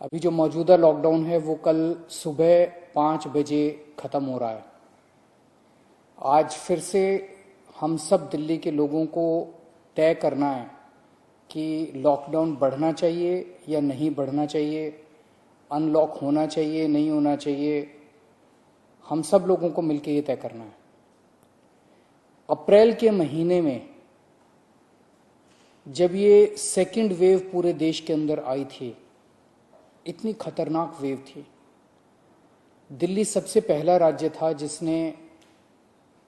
अभी जो मौजूदा लॉकडाउन है वो कल सुबह 5 बजे ख़त्म हो रहा है। आज फिर से हम सब दिल्ली के लोगों को तय करना है कि लॉकडाउन बढ़ना चाहिए या नहीं बढ़ना चाहिए, अनलॉक होना चाहिए नहीं होना चाहिए। हम सब लोगों को मिलकर ये तय करना है। अप्रैल के महीने में जब ये सेकेंड वेव पूरे देश के अंदर आई थी, इतनी खतरनाक वेव थी। दिल्ली सबसे पहला राज्य था जिसने,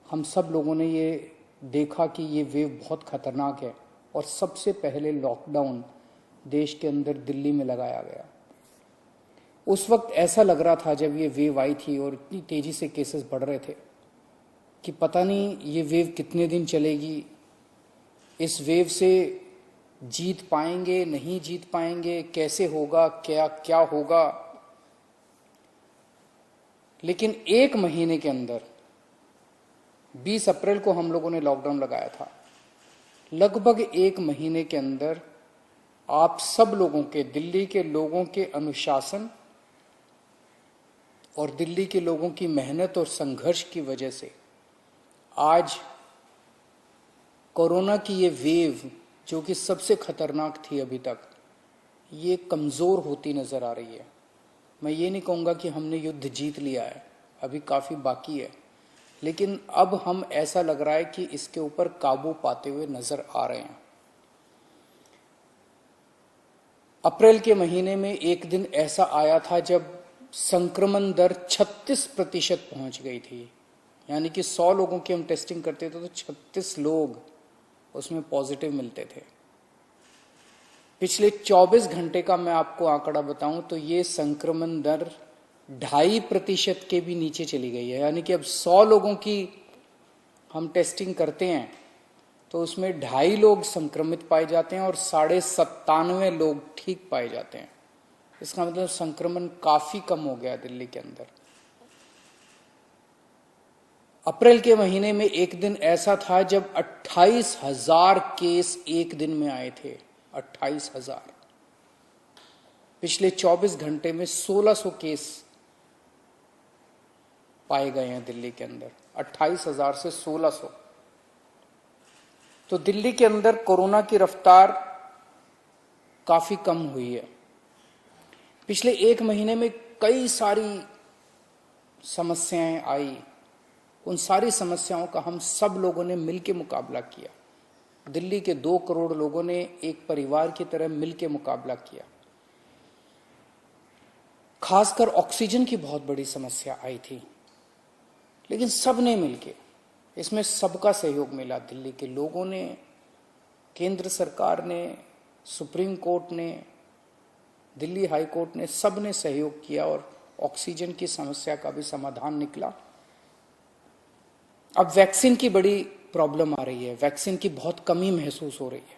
हम सब लोगों ने ये देखा कि ये वेव बहुत खतरनाक है और सबसे पहले लॉकडाउन देश के अंदर दिल्ली में लगाया गया। उस वक्त ऐसा लग रहा था जब ये वेव आई थी और इतनी तेजी से केसेस बढ़ रहे थे कि पता नहीं ये वेव कितने दिन चलेगी, इस वेव से जीत पाएंगे नहीं जीत पाएंगे, कैसे होगा, क्या क्या होगा। लेकिन एक महीने के अंदर 20 अप्रैल को हम लोगों ने लॉकडाउन लगाया था। लगभग एक महीने के अंदर आप सब लोगों के, दिल्ली के लोगों के अनुशासन और दिल्ली के लोगों की मेहनत और संघर्ष की वजह से आज कोरोना की ये वेव, जो कि सबसे खतरनाक थी अभी तक, ये कमज़ोर होती नज़र आ रही है। मैं ये नहीं कहूँगा कि हमने युद्ध जीत लिया है, अभी काफ़ी बाकी है, लेकिन अब हम, ऐसा लग रहा है कि इसके ऊपर काबू पाते हुए नज़र आ रहे हैं। अप्रैल के महीने में एक दिन ऐसा आया था जब संक्रमण दर 36% पहुंच गई थी। यानी कि 100 लोगों की हम टेस्टिंग करते थे तो 36 लोग उसमें पॉजिटिव मिलते थे। पिछले 24 घंटे का मैं आपको आंकड़ा बताऊं तो ये संक्रमण दर 2.5% के भी नीचे चली गई है। यानी कि अब 100 लोगों की हम टेस्टिंग करते हैं तो उसमें 2.5 लोग संक्रमित पाए जाते हैं और 97.5 लोग ठीक पाए जाते हैं। इसका मतलब संक्रमण काफी कम हो गया दिल्ली के अंदर। अप्रैल के महीने में एक दिन ऐसा था जब 28,000 केस एक दिन में आए थे। 28,000। पिछले 24 घंटे में 1600 केस पाए गए हैं दिल्ली के अंदर। 28,000 से 1600। तो दिल्ली के अंदर कोरोना की रफ्तार काफी कम हुई है। पिछले एक महीने में कई सारी समस्याएं आई। उन सारी समस्याओं का हम सब लोगों ने मिलकर मुकाबला किया। दिल्ली के 2 करोड़ लोगों ने एक परिवार की तरह मिलकर मुकाबला किया। खासकर ऑक्सीजन की बहुत बड़ी समस्या आई थी, लेकिन सब ने मिलकर, इसमें सबका सहयोग मिला। दिल्ली के लोगों ने, केंद्र सरकार ने, सुप्रीम कोर्ट ने, दिल्ली हाई कोर्ट ने, सब ने सहयोग किया और ऑक्सीजन की समस्या का भी समाधान निकला। अब वैक्सीन की बड़ी प्रॉब्लम आ रही है, वैक्सीन की बहुत कमी महसूस हो रही है,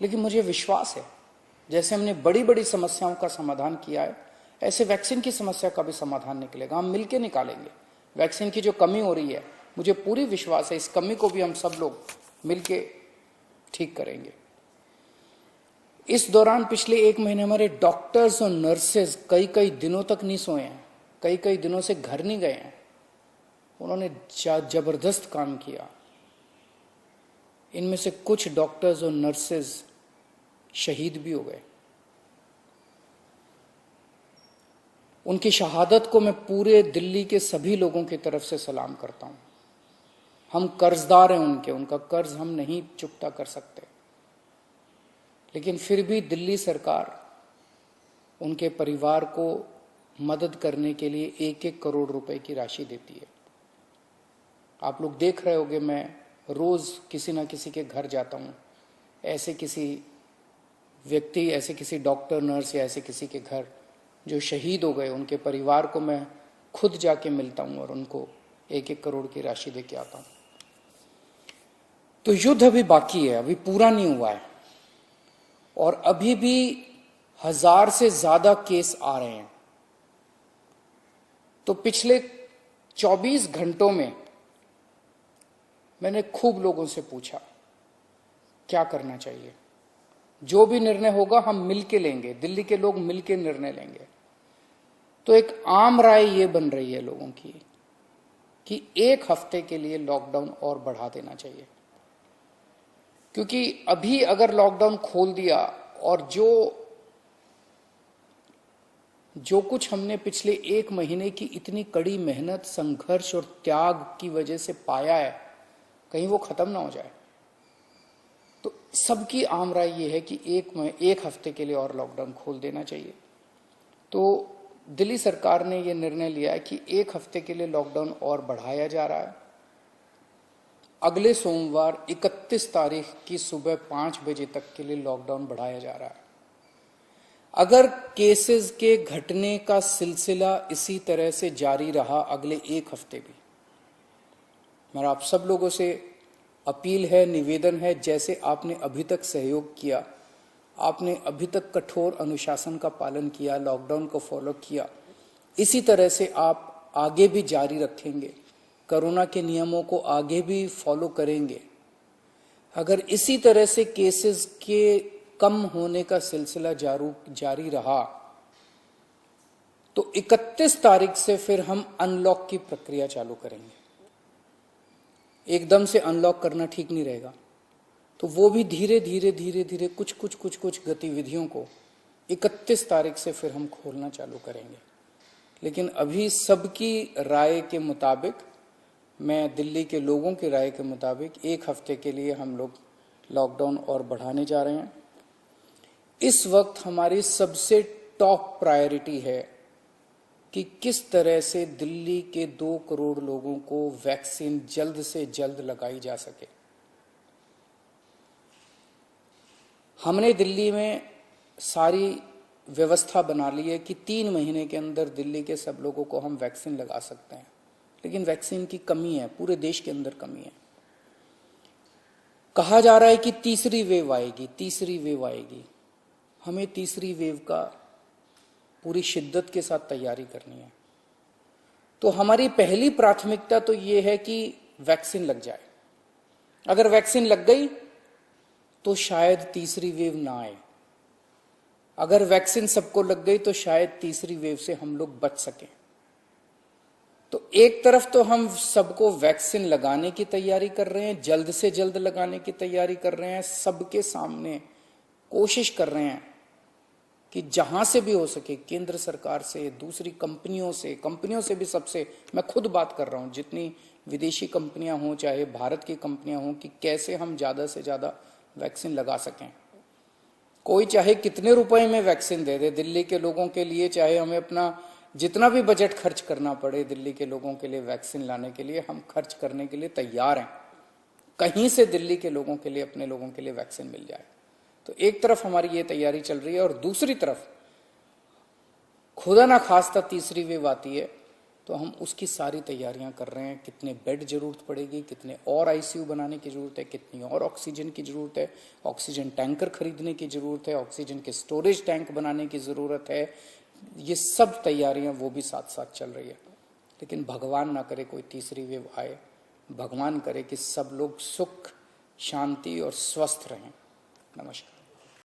लेकिन मुझे विश्वास है जैसे हमने बड़ी बड़ी समस्याओं का समाधान किया है, ऐसे वैक्सीन की समस्या का भी समाधान निकलेगा। हम मिलकर निकालेंगे। वैक्सीन की जो कमी हो रही है, मुझे पूरी विश्वास है इस कमी को भी हम सब लोग मिलकर ठीक करेंगे। इस दौरान पिछले एक महीने हमारे डॉक्टर्स और नर्सेज कई कई दिनों तक नहीं सोए हैं, कई कई दिनों से घर नहीं गए हैं। उन्होंने जबरदस्त काम किया। इनमें से कुछ डॉक्टर्स और नर्सेज शहीद भी हो गए। उनकी शहादत को मैं पूरे दिल्ली के सभी लोगों की तरफ से सलाम करता हूं। हम कर्जदार हैं उनके, उनका कर्ज हम नहीं चुकता कर सकते, लेकिन फिर भी दिल्ली सरकार उनके परिवार को मदद करने के लिए 1-1 करोड़ रुपए की राशि देती है। आप लोग देख रहे होंगे, मैं रोज किसी ना किसी के घर जाता हूं, ऐसे किसी व्यक्ति, ऐसे किसी डॉक्टर, नर्स या ऐसे किसी के घर जो शहीद हो गए, उनके परिवार को मैं खुद जाके मिलता हूं और उनको 1-1 करोड़ की राशि दे के आता हूं। तो युद्ध अभी बाकी है, अभी पूरा नहीं हुआ है और अभी भी 1000 से ज्यादा केस आ रहे हैं। तो पिछले 24 घंटों में मैंने खूब लोगों से पूछा क्या करना चाहिए। जो भी निर्णय होगा हम मिलके लेंगे, दिल्ली के लोग मिलके निर्णय लेंगे। तो एक आम राय ये बन रही है लोगों की कि 1 हफ्ते के लिए लॉकडाउन और बढ़ा देना चाहिए, क्योंकि अभी अगर लॉकडाउन खोल दिया और जो कुछ हमने पिछले 1 महीने की इतनी कड़ी मेहनत, संघर्ष और त्याग की वजह से पाया है, कहीं वो खत्म ना हो जाए। तो सबकी आम राय ये है कि 1 हफ्ते के लिए और लॉकडाउन खोल देना चाहिए। तो दिल्ली सरकार ने यह निर्णय लिया है कि 1 हफ्ते के लिए लॉकडाउन और बढ़ाया जा रहा है। अगले सोमवार 31 तारीख की सुबह 5 बजे तक के लिए लॉकडाउन बढ़ाया जा रहा है। अगर केसेस के घटने का सिलसिला इसी तरह से जारी रहा अगले 1 हफ्ते भी, मेरा आप सब लोगों से अपील है, निवेदन है, जैसे आपने अभी तक सहयोग किया, आपने अभी तक कठोर अनुशासन का पालन किया, लॉकडाउन को फॉलो किया, इसी तरह से आप आगे भी जारी रखेंगे, कोरोना के नियमों को आगे भी फॉलो करेंगे। अगर इसी तरह से केसेस के कम होने का सिलसिला जारी रहा तो 31 तारीख से फिर हम अनलॉक की प्रक्रिया चालू करेंगे। एकदम से अनलॉक करना ठीक नहीं रहेगा, तो वो भी धीरे धीरे कुछ गतिविधियों को 31 तारीख से फिर हम खोलना चालू करेंगे। लेकिन अभी सबकी राय के मुताबिक, मैं दिल्ली के लोगों की राय के मुताबिक 1 हफ्ते के लिए हम लोग लॉकडाउन और बढ़ाने जा रहे हैं। इस वक्त हमारी सबसे टॉप प्रायोरिटी है कि किस तरह से दिल्ली के 2 करोड़ लोगों को वैक्सीन जल्द से जल्द लगाई जा सके। हमने दिल्ली में सारी व्यवस्था बना ली है कि 3 महीने के अंदर दिल्ली के सब लोगों को हम वैक्सीन लगा सकते हैं, लेकिन वैक्सीन की कमी है, पूरे देश के अंदर कमी है। कहा जा रहा है कि तीसरी वेव आएगी। हमें तीसरी वेव का पूरी शिद्दत के साथ तैयारी करनी है। तो हमारी पहली प्राथमिकता तो ये है कि वैक्सीन लग जाए। अगर वैक्सीन लग गई तो शायद तीसरी वेव ना आए। अगर वैक्सीन सबको लग गई तो शायद तीसरी वेव से हम लोग बच सकें। तो एक तरफ तो हम सबको वैक्सीन लगाने की तैयारी कर रहे हैं, जल्द से जल्द लगाने की तैयारी कर रहे हैं, सबके सामने कोशिश कर रहे हैं कि जहां से भी हो सके, केंद्र सरकार से, दूसरी कंपनियों से भी, सबसे मैं खुद बात कर रहा हूं, जितनी विदेशी कंपनियां हों चाहे भारत की कंपनियां हों, कि कैसे हम ज्यादा से ज्यादा वैक्सीन लगा सकें। कोई चाहे कितने रुपए में वैक्सीन दे दे दिल्ली के लोगों के लिए, चाहे हमें अपना जितना भी बजट खर्च करना पड़े दिल्ली के लोगों के लिए वैक्सीन लाने के लिए, हम खर्च करने के लिए तैयार हैं। कहीं से दिल्ली के लोगों के लिए, अपने लोगों के लिए वैक्सीन मिल जाए। तो एक तरफ हमारी ये तैयारी चल रही है और दूसरी तरफ खुदा ना खास्ता तीसरी वेव आती है तो हम उसकी सारी तैयारियां कर रहे हैं। कितने बेड जरूरत पड़ेगी, कितने और आईसीयू बनाने की जरूरत है, कितनी और ऑक्सीजन की जरूरत है, ऑक्सीजन टैंकर खरीदने की जरूरत है, ऑक्सीजन के स्टोरेज टैंक बनाने की जरूरत है। ये सब तैयारियां वो भी साथ साथ चल रही है। लेकिन भगवान ना करे कोई तीसरी वेव आए, भगवान करे कि सब लोग सुख, शांति और स्वस्थ रहें। नमस्कार।